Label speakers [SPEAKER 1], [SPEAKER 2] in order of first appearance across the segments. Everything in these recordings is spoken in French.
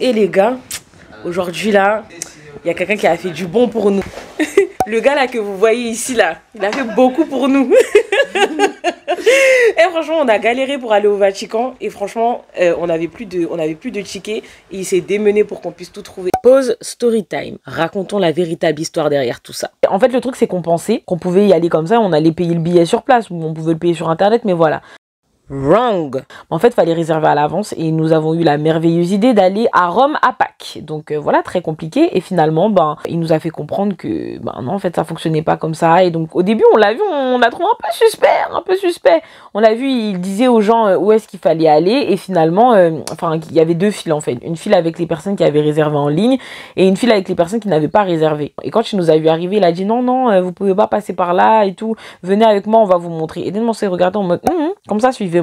[SPEAKER 1] Et les gars, aujourd'hui là, il y a quelqu'un qui a fait du bon pour nous. Le gars là que vous voyez ici là, il a fait beaucoup pour nous. Et franchement, on a galéré pour aller au Vatican. Et franchement, on n'avait plus de tickets. Et il s'est démené pour qu'on puisse tout trouver. Pause story time. Racontons la véritable histoire derrière tout ça. En fait, le truc, c'est qu'on pensait qu'on pouvait y aller comme ça. On allait payer le billet sur place. Ou on pouvait le payer sur Internet. Mais voilà. Wrong. En fait, il fallait réserver à l'avance et nous avons eu la merveilleuse idée d'aller à Rome à Pâques. Donc voilà, très compliqué. Et finalement, il nous a fait comprendre que non, en fait, ça fonctionnait pas comme ça. Et donc au début, on l'a vu, on l'a trouvé un peu suspect. On l'a vu, il disait aux gens où est-ce qu'il fallait aller. Et finalement, il y avait deux files en fait. Une file avec les personnes qui avaient réservé en ligne et une file avec les personnes qui n'avaient pas réservé. Et quand il nous a vu arriver, il a dit non, vous pouvez pas passer par là et tout. Venez avec moi, on va vous montrer. Et on s'est regardé en mode comme ça, suivez-moi.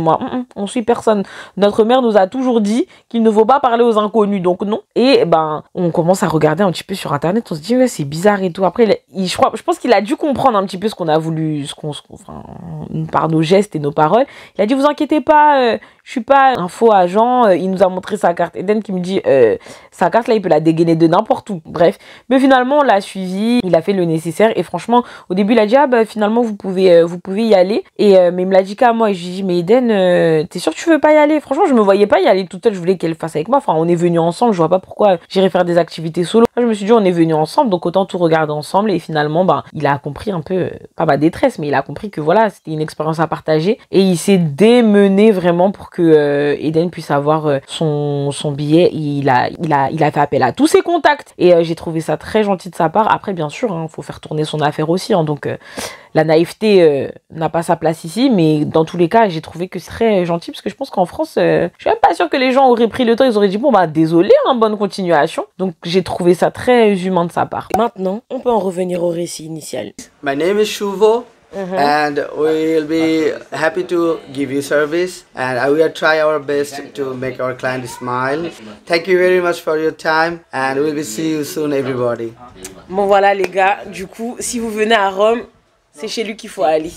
[SPEAKER 1] On suit personne. Notre mère nous a toujours dit qu'il ne faut pas parler aux inconnus, donc non. Et on commence à regarder un petit peu sur internet, on se dit ouais, c'est bizarre et tout. Après, je pense qu'il a dû comprendre un petit peu ce qu'on a voulu, par nos gestes et nos paroles. Il a dit vous inquiétez pas, je suis pas un faux agent. Il nous a montré sa carte. Eden qui me dit sa carte là, il peut la dégainer de n'importe où. Bref, mais finalement on l'a suivi, il a fait le nécessaire et franchement au début il a dit finalement vous pouvez y aller. Et mais il me l'a dit qu'à moi et je lui ai dit mais Eden, t'es sûr que tu veux pas y aller? Franchement, je me voyais pas y aller toute seule, je voulais qu'elle fasse avec moi. Enfin, on est venus ensemble, je vois pas pourquoi j'irais faire des activités solo. Là, je me suis dit, on est venus ensemble, donc autant tout regarder ensemble. Et finalement, il a compris un peu, pas ma détresse, mais il a compris que voilà, c'était une expérience à partager. Et il s'est démené vraiment pour que Eden puisse avoir son billet. Il a fait appel à tous ses contacts. Et j'ai trouvé ça très gentil de sa part. Après, bien sûr, faut faire tourner son affaire aussi. Donc, la naïveté n'a pas sa place ici, mais dans tous les cas, j'ai trouvé que c'est très gentil parce que je pense qu'en France, je suis même pas sûre que les gens auraient pris le temps, ils auraient dit désolé, bonne continuation. Donc j'ai trouvé ça très humain de sa part. Maintenant, on peut en revenir au récit initial.
[SPEAKER 2] My name is Shuvo. And we'll be happy to give you service, and I will try our best to make our client smile. Thank you very much for your time, and we'll be see you soon, everybody.
[SPEAKER 1] Bon voilà les gars, du coup, si vous venez à Rome, c'est chez lui qu'il faut aller.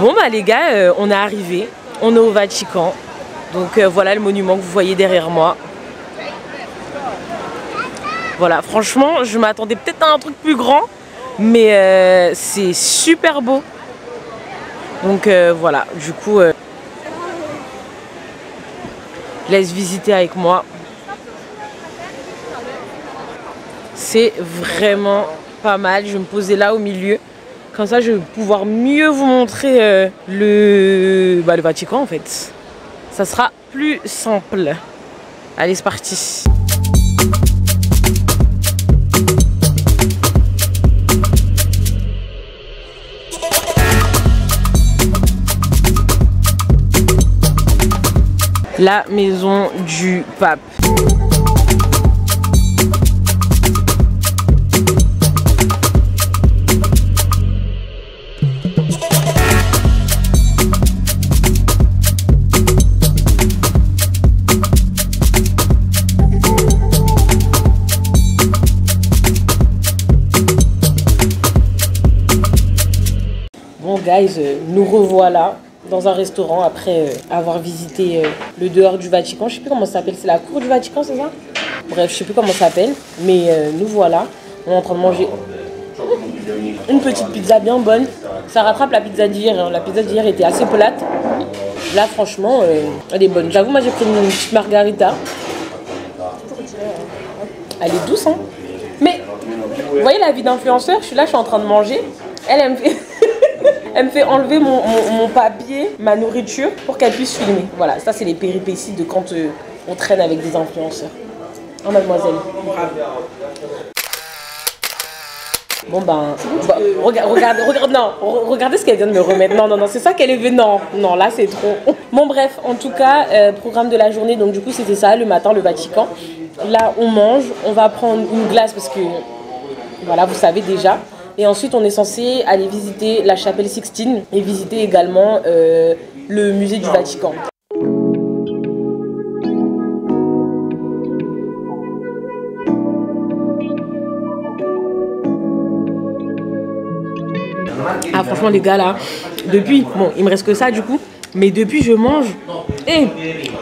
[SPEAKER 1] Bon les gars, on est arrivé, on est au Vatican. Donc voilà le monument que vous voyez derrière moi. Voilà, franchement, je m'attendais peut-être à un truc plus grand, mais c'est super beau. Donc voilà, du coup, laisse visiter avec moi. C'est vraiment pas mal. Je vais me poser là au milieu. Comme ça, je vais pouvoir mieux vous montrer le Vatican en fait. Ça sera plus simple. Allez, c'est parti. La maison du pape. Bon guys, nous revoilà dans un restaurant après avoir visité le dehors du Vatican. Je sais plus comment ça s'appelle, c'est la cour du Vatican, c'est ça? Bref, je sais plus comment ça s'appelle, mais nous voilà. On est en train de manger une petite pizza bien bonne. Ça rattrape la pizza d'hier, hein. La pizza d'hier était assez plate. Là franchement, elle est bonne. J'avoue, moi j'ai pris une petite margarita. Elle est douce, hein. Mais, vous voyez la vie d'influenceur, je suis là, je suis en train de manger. Elle me fait... Elle me fait enlever mon papier, ma nourriture, pour qu'elle puisse filmer. Voilà, ça c'est les péripéties de quand on traîne avec des influenceurs. Oh mademoiselle. Bon regardez ce qu'elle vient de me remettre. Non, c'est ça qu'elle est venue. Non, là c'est trop. Bon bref, en tout cas, programme de la journée, donc du coup c'était ça, le matin, le Vatican. Là on mange, on va prendre une glace parce que, voilà, vous savez déjà. Et ensuite, on est censé aller visiter la chapelle Sixtine et visiter également le musée du Vatican. Ah franchement les gars là, depuis, bon il me reste que ça du coup, mais depuis je mange,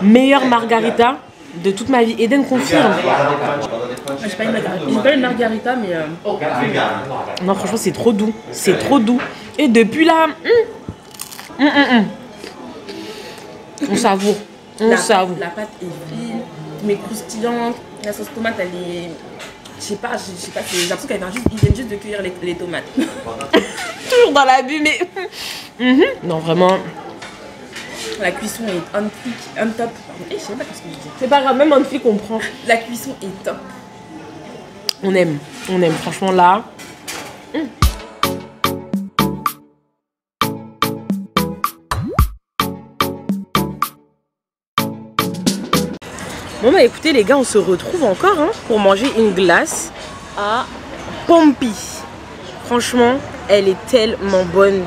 [SPEAKER 1] meilleure margarita de toute ma vie. Eden confirme.
[SPEAKER 3] J'ai pas une margarita mais...
[SPEAKER 1] Non franchement c'est trop doux, c'est trop doux. Et depuis là, on savoure, on savoure.
[SPEAKER 3] La pâte est vive, mais croustillante, la sauce tomate elle est... Je sais pas, j'ai l'impression qu'ils viennent juste de cueillir les tomates.
[SPEAKER 1] Toujours dans l'abus, mais... Non, vraiment...
[SPEAKER 3] La cuisson est on flic, on top. Je sais pas ce que je dis.
[SPEAKER 1] C'est pas grave, même on flic, on prend.
[SPEAKER 3] La cuisson est top.
[SPEAKER 1] On aime, franchement, là... Bon bah écoutez les gars, on se retrouve encore pour manger une glace à Pompi. Franchement, elle est tellement bonne.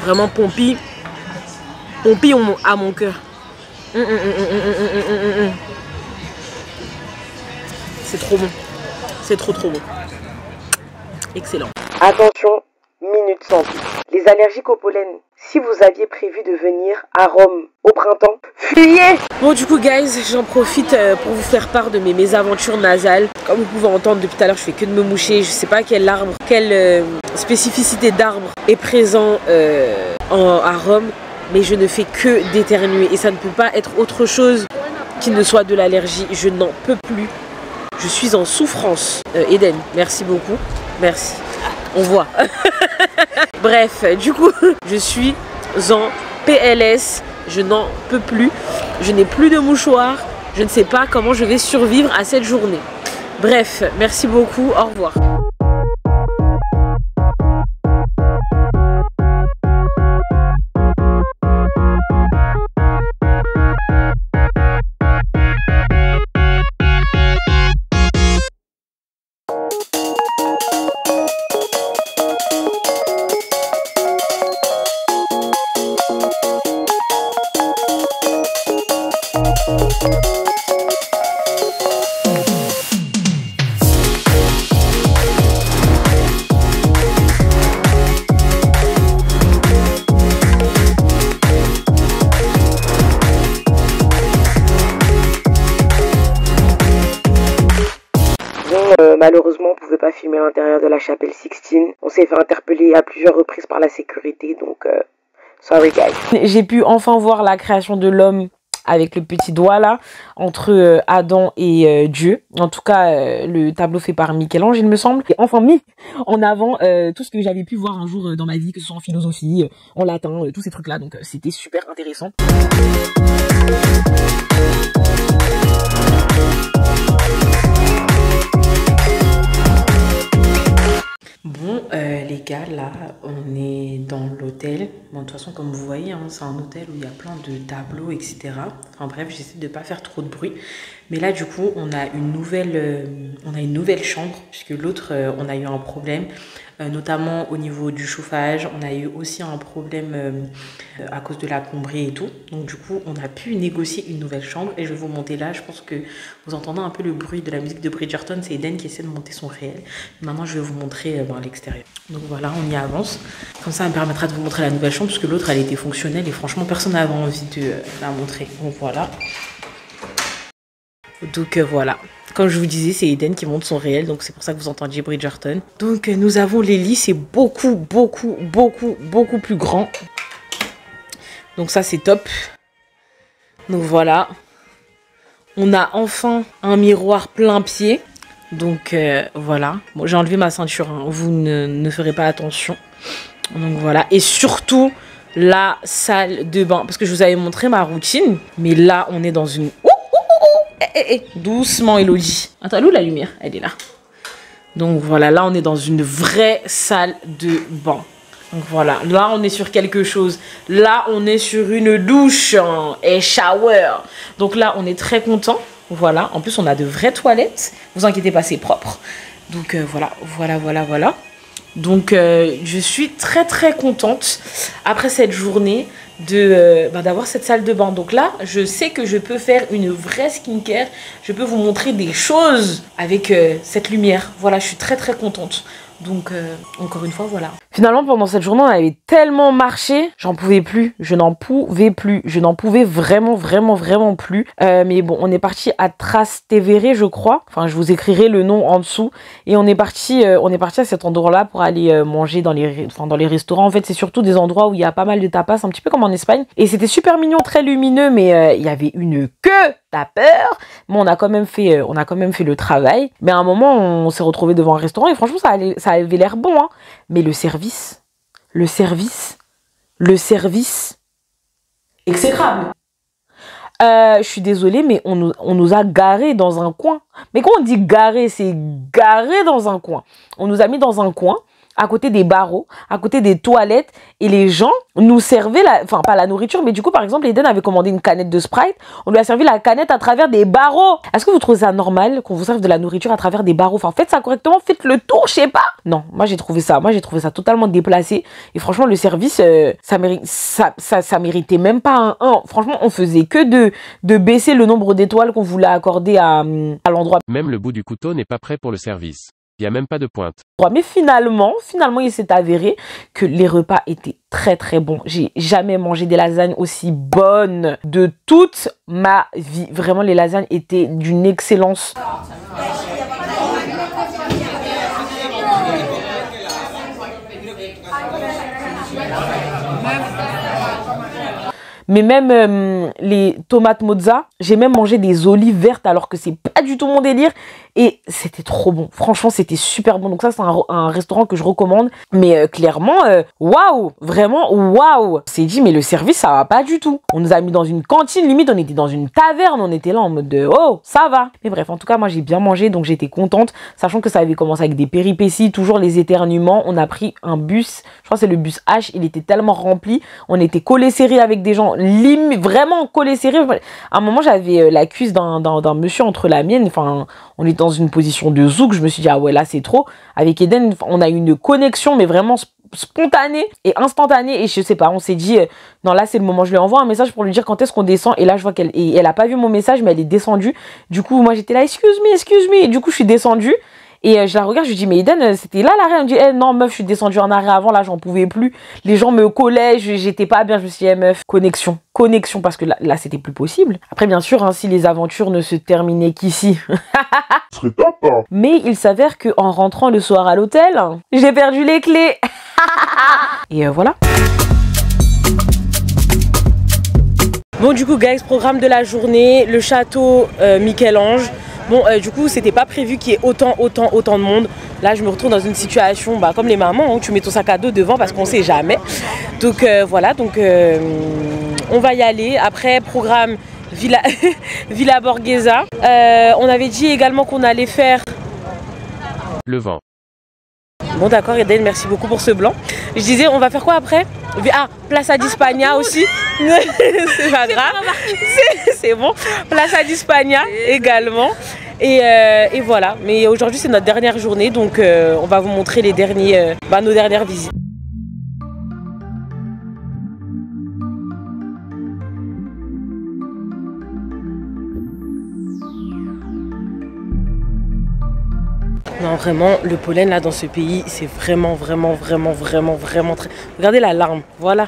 [SPEAKER 1] Vraiment Pompi à mon cœur. C'est trop bon. C'est trop bon. Excellent. Attention, minute santé. Les allergiques au pollen. Si vous aviez prévu de venir à Rome au printemps, fuyez! Bon du coup guys, j'en profite pour vous faire part de mes mésaventures nasales. Comme vous pouvez entendre depuis tout à l'heure, je fais que de me moucher. Je sais pas quelle spécificité d'arbre est présent à Rome, mais je ne fais que d'éternuer. Et ça ne peut pas être autre chose qui ne soit de l'allergie. Je n'en peux plus. Je suis en souffrance. Eden, merci beaucoup. Merci. On voit. Bref, du coup, je suis en PLS. Je n'en peux plus. Je n'ai plus de mouchoir. Je ne sais pas comment je vais survivre à cette journée. Bref, merci beaucoup. Au revoir. Malheureusement, on ne pouvait pas filmer l'intérieur de la chapelle Sixtine. On s'est fait interpeller à plusieurs reprises par la sécurité, donc sorry guys. J'ai pu enfin voir la création de l'homme avec le petit doigt là, entre Adam et Dieu. En tout cas, le tableau fait par Michel-Ange, il me semble. Et enfin mis en avant tout ce que j'avais pu voir un jour dans ma vie, que ce soit en philosophie, en latin, tous ces trucs-là. Donc c'était super intéressant. Bon, les gars, là, on est dans l'hôtel. Bon, de toute façon, comme vous voyez, c'est un hôtel où il y a plein de tableaux, etc. Enfin bref, j'essaie de ne pas faire trop de bruit. Mais là, du coup, on a une nouvelle chambre, puisque l'autre, on a eu un problème, notamment au niveau du chauffage. On a eu aussi un problème à cause de la plomberie et tout. Donc du coup, on a pu négocier une nouvelle chambre. Et je vais vous monter là. Je pense que vous entendez un peu le bruit de la musique de Bridgerton. C'est Eden qui essaie de monter son réel. Maintenant, je vais vous montrer l'extérieur. Donc voilà, on y avance. Comme ça me permettra de vous montrer la nouvelle chambre, parce que l'autre, elle était fonctionnelle. Et franchement, personne n'avait envie de la montrer. Donc voilà. Donc voilà, comme je vous disais, c'est Eden qui monte son réel, donc c'est pour ça que vous entendiez Bridgerton. Donc nous avons les lits, c'est beaucoup plus grand. Donc ça c'est top. Donc voilà, on a enfin un miroir plein pied. Donc voilà, bon, j'ai enlevé ma ceinture, vous ne ferez pas attention. Donc voilà, et surtout la salle de bain, parce que je vous avais montré ma routine, mais là on est dans une... doucement Elodie. Attends, elle est où la lumière? Elle est là. Donc voilà, là on est dans une vraie salle de bain. Donc voilà, là on est sur quelque chose. Là on est sur une douche et shower. Donc là on est très content. Voilà, en plus on a de vraies toilettes. Vous inquiétez pas, c'est propre. Donc voilà. Donc je suis très contente après cette journée. d'avoir cette salle de bain. Donc là, je sais que je peux faire une vraie skincare. Je peux vous montrer des choses avec cette lumière. Voilà, je suis très très contente. Donc, encore une fois, voilà. Finalement, pendant cette journée, on avait tellement marché, j'en pouvais plus, je n'en pouvais plus, je n'en pouvais vraiment plus. Mais bon, on est parti à Trastevere, je crois. Enfin, je vous écrirai le nom en dessous. Et on est parti à cet endroit-là pour aller manger dans les restaurants. En fait, c'est surtout des endroits où il y a pas mal de tapas, un petit peu comme en Espagne. Et c'était super mignon, très lumineux, mais il y avait une queue. T'as peur? Mais on a quand même fait le travail. Mais à un moment, on s'est retrouvé devant un restaurant et franchement, ça avait l'air bon, hein. Mais le service, exécrable. Je suis désolée, mais on nous a garés dans un coin. Mais quand on dit garé, c'est garé dans un coin. On nous a mis dans un coin, à côté des barreaux, à côté des toilettes, et les gens nous servaient, enfin pas la nourriture, mais du coup par exemple Eden avait commandé une canette de Sprite, on lui a servi la canette à travers des barreaux. Est-ce que vous trouvez ça normal qu'on vous serve de la nourriture à travers des barreaux? Enfin faites ça correctement, faites le tour, je sais pas. Non, moi j'ai trouvé ça totalement déplacé, et franchement le service, ça méritait même pas un 1. Franchement on faisait que de baisser le nombre d'étoiles qu'on voulait accorder à l'endroit.
[SPEAKER 4] Même le bout du couteau n'est pas prêt pour le service. Il n'y a même pas de pointe.
[SPEAKER 1] Mais finalement, il s'est avéré que les repas étaient très très bons. J'ai jamais mangé des lasagnes aussi bonnes de toute ma vie. Vraiment, les lasagnes étaient d'une excellence. Mais même les tomates mozza, j'ai même mangé des olives vertes alors que c'est pas du tout mon délire. Et c'était trop bon. Franchement, c'était super bon. Donc ça, c'est un restaurant que je recommande. Mais clairement, waouh! Vraiment, waouh! On s'est dit, mais le service, ça va pas du tout. On nous a mis dans une cantine. Limite, on était dans une taverne. On était là en mode de, oh, ça va. Mais bref, en tout cas, moi, j'ai bien mangé. Donc j'étais contente. Sachant que ça avait commencé avec des péripéties. Toujours les éternuements. On a pris un bus. Je crois que c'est le bus H. Il était tellement rempli. On était collés serrés avec des gens. Vraiment collés serrés. À un moment, j'avais la cuisse d'un monsieur entre la mienne. Enfin, on était dans une position de zouk. Je me suis dit, ah ouais, là, c'est trop. Avec Eden, on a eu une connexion, mais vraiment spontanée et instantanée. Et je sais pas, on s'est dit, non, là, c'est le moment. Je lui envoie un message pour lui dire quand est-ce qu'on descend. Et là, je vois elle a pas vu mon message, mais elle est descendue. Du coup, moi, j'étais là, excuse me. Et du coup, je suis descendue. Et je la regarde, je lui dis, mais Eden, c'était là l'arrêt? Elle me dit, non meuf, je suis descendue en arrêt avant, là j'en pouvais plus. Les gens me collaient, j'étais pas bien. Je me suis dit, meuf, connexion, parce que là c'était plus possible. Après, bien sûr, hein, si les aventures ne se terminaient qu'ici.
[SPEAKER 5] serait top, hein.
[SPEAKER 1] Mais il s'avère qu'en rentrant le soir à l'hôtel, j'ai perdu les clés. Et voilà. Bon, du coup, guys, programme de la journée, le château Michel-Ange. Bon, du coup, c'était pas prévu qu'il y ait autant de monde. Là, je me retrouve dans une situation comme les mamans, où tu mets ton sac à dos devant parce qu'on sait jamais. Donc, voilà. Donc, on va y aller. Après, programme Villa, Villa Borghesa. On avait dit également qu'on allait faire...
[SPEAKER 4] Le vent.
[SPEAKER 1] Bon, d'accord, Eden, merci beaucoup pour ce blanc. Je disais, on va faire quoi après? Ah, Plaza d'Hispania aussi. C'est pas grave. C'est bon. Plaza d'Hispania également. Et voilà. Mais aujourd'hui, c'est notre dernière journée. Donc, on va vous montrer les nos dernières visites. Non, vraiment, le pollen là dans ce pays, c'est vraiment très... Regardez la larme, voilà,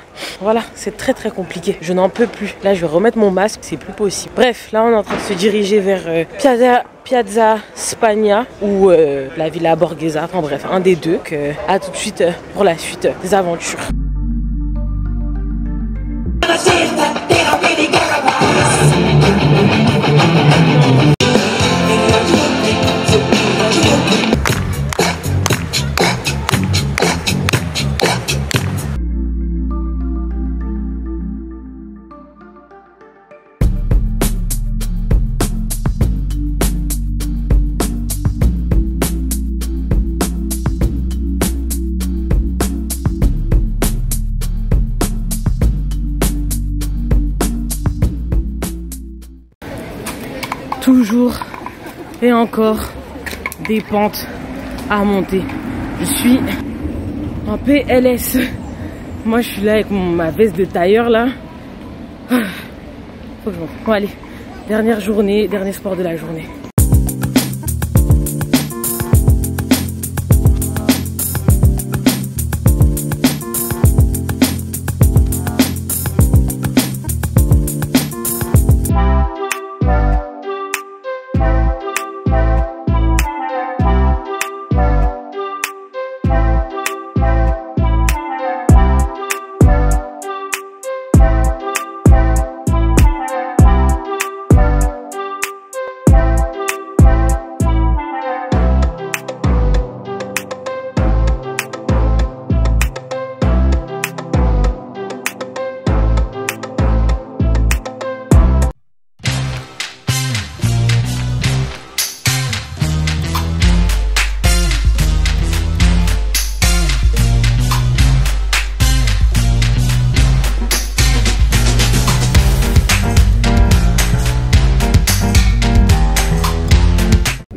[SPEAKER 1] c'est très compliqué. Je n'en peux plus. Là, je vais remettre mon masque, c'est plus possible. Bref, là, on est en train de se diriger vers Piazza Spagna ou la Villa Borghesa. Enfin bref, un des deux. À tout de suite pour la suite des aventures. Toujours et encore des pentes à monter. Je suis en PLS. Moi, je suis là avec ma veste de tailleur, là. Faut que je rentre. Bon, allez. Dernière journée, dernier sport de la journée.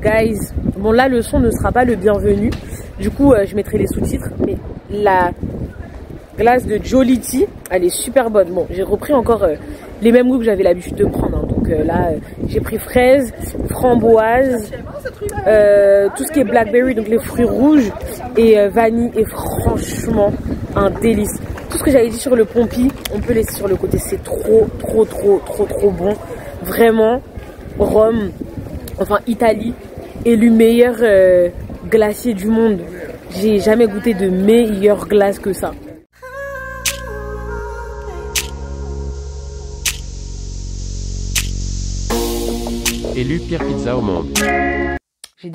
[SPEAKER 1] Guys, bon là le son ne sera pas le bienvenu, du coup je mettrai les sous-titres, mais la glace de Jollity, elle est super bonne. Bon, j'ai repris encore les mêmes goûts que j'avais l'habitude de prendre, hein. Donc là j'ai pris fraise, framboise, tout ce qui est blackberry, donc les fruits rouges, et vanille, et franchement un délice. Tout ce que j'avais dit sur le pompi, on peut laisser sur le côté, c'est trop bon, vraiment. Rome, enfin Italie, élu meilleur glacier du monde. J'ai jamais goûté de meilleure glace que ça.
[SPEAKER 4] Élu pire pizza au monde.
[SPEAKER 1] J'ai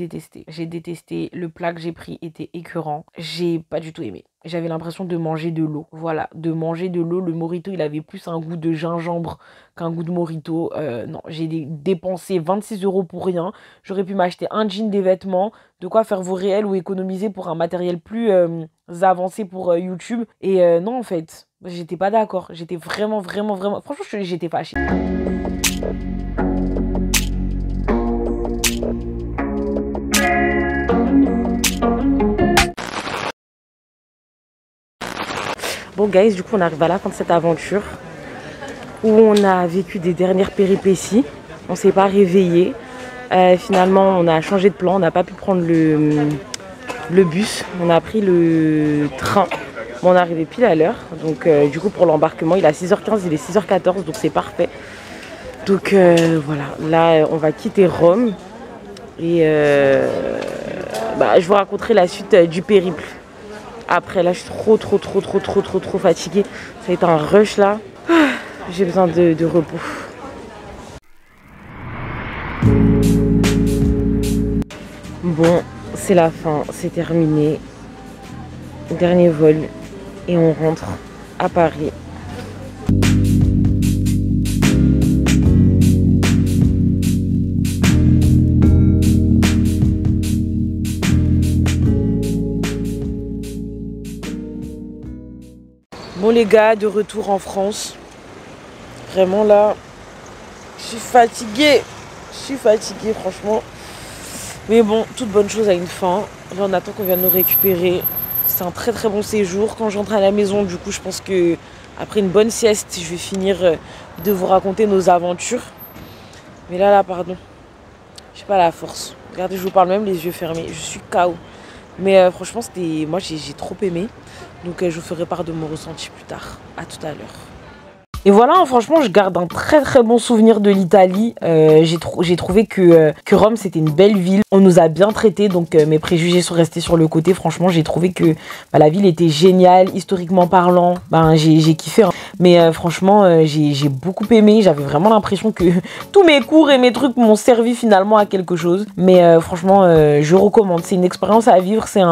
[SPEAKER 1] détesté. Le plat que j'ai pris était écœurant. J'ai pas du tout aimé. J'avais l'impression de manger de l'eau. Voilà, de manger de l'eau. Le mojito, il avait plus un goût de gingembre qu'un goût de mojito. Non, j'ai dépensé 26 € pour rien. J'aurais pu m'acheter un jean, des vêtements, de quoi faire vos réels ou économiser pour un matériel plus avancé pour YouTube. Et non, en fait, j'étais pas d'accord. J'étais vraiment... Franchement, j'étais fâchée. Bon guys, du coup on arrive à la fin de cette aventure où on a vécu des dernières péripéties. On s'est pas réveillé. Finalement on a changé de plan, on n'a pas pu prendre le bus. On a pris le train. Bon, on est arrivé pile à l'heure. Donc du coup pour l'embarquement il est à 6h15, il est 6h14, donc c'est parfait. Donc voilà, là on va quitter Rome. Et je vous raconterai la suite du périple. Après là je suis trop fatiguée. Ça a été un rush là. J'ai besoin de repos. Bon, c'est la fin, c'est terminé. Dernier vol et on rentre à Paris. Bon les gars, de retour en France. Vraiment là, je suis fatiguée franchement. Mais bon, toute bonne chose a une fin. Là on attend qu'on vienne nous récupérer. C'est un très bon séjour. Quand j'entre à la maison, du coup je pense que après une bonne sieste, je vais finir de vous raconter nos aventures. Mais là pardon, j'ai pas la force. Regardez, je vous parle même les yeux fermés, je suis KO. Mais franchement moi j'ai trop aimé. Donc je vous ferai part de mon ressenti plus tard. À tout à l'heure. Et voilà, hein, franchement, je garde un très bon souvenir de l'Italie. J'ai trouvé que Rome, c'était une belle ville. On nous a bien traités, donc mes préjugés sont restés sur le côté. Franchement, j'ai trouvé que la ville était géniale, historiquement parlant. J'ai kiffé. Hein. Mais franchement, j'ai beaucoup aimé. J'avais vraiment l'impression que tous mes cours et mes trucs m'ont servi finalement à quelque chose. Mais franchement, je recommande. C'est une expérience à vivre. C'est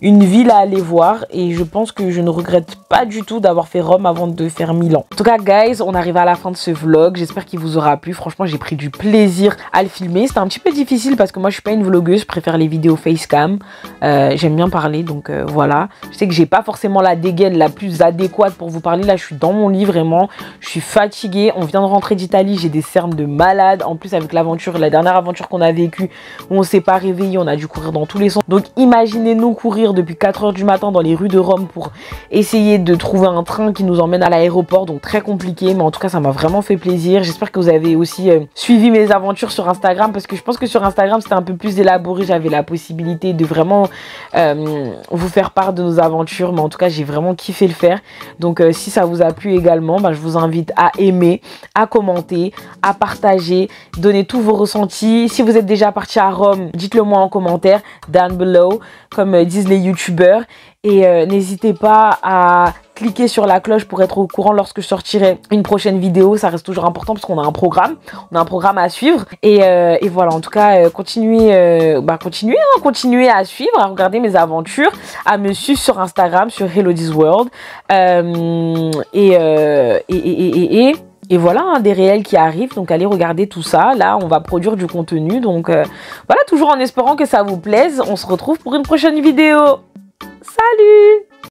[SPEAKER 1] une ville à aller voir. Et je pense que je ne regrette pas du tout d'avoir fait Rome avant de faire Milan. En tout cas, guys, on arrive à la fin de ce vlog. J'espère qu'il vous aura plu. Franchement, j'ai pris du plaisir à le filmer. C'était un petit peu difficile parce que moi, je suis pas une vlogueuse. Je préfère les vidéos facecam. J'aime bien parler, donc voilà. Je sais que j'ai pas forcément la dégaine la plus adéquate pour vous parler. Là, je suis dans mon lit vraiment. Je suis fatiguée. On vient de rentrer d'Italie. J'ai des cernes de malade. En plus, avec l'aventure, la dernière aventure qu'on a vécue, où on s'est pas réveillé, on a dû courir dans tous les sens. Donc, imaginez-nous courir depuis 4 h du matin dans les rues de Rome pour essayer de trouver un train qui nous emmène à l'aéroport. Donc, très compliqué. Mais en tout cas, ça m'a vraiment fait plaisir. J'espère que vous avez aussi suivi mes aventures sur Instagram, parce que je pense que sur Instagram, c'était un peu plus élaboré. J'avais la possibilité de vraiment vous faire part de nos aventures. Mais en tout cas, j'ai vraiment kiffé le faire. Donc, si ça vous a plu également, je vous invite à aimer, à commenter, à partager, donner tous vos ressentis. Si vous êtes déjà parti à Rome, dites-le moi en commentaire, down below, comme disent les youtubeurs. Et n'hésitez pas à cliquer sur la cloche pour être au courant lorsque je sortirai une prochaine vidéo. Ça reste toujours important parce qu'on a un programme. On a un programme à suivre. Et voilà, en tout cas, continuez à suivre, à regarder mes aventures, à me suivre sur Instagram, sur Hello This World. Et voilà, des réels qui arrivent, donc allez regarder tout ça. Là, on va produire du contenu, donc voilà, toujours en espérant que ça vous plaise. On se retrouve pour une prochaine vidéo. Salut!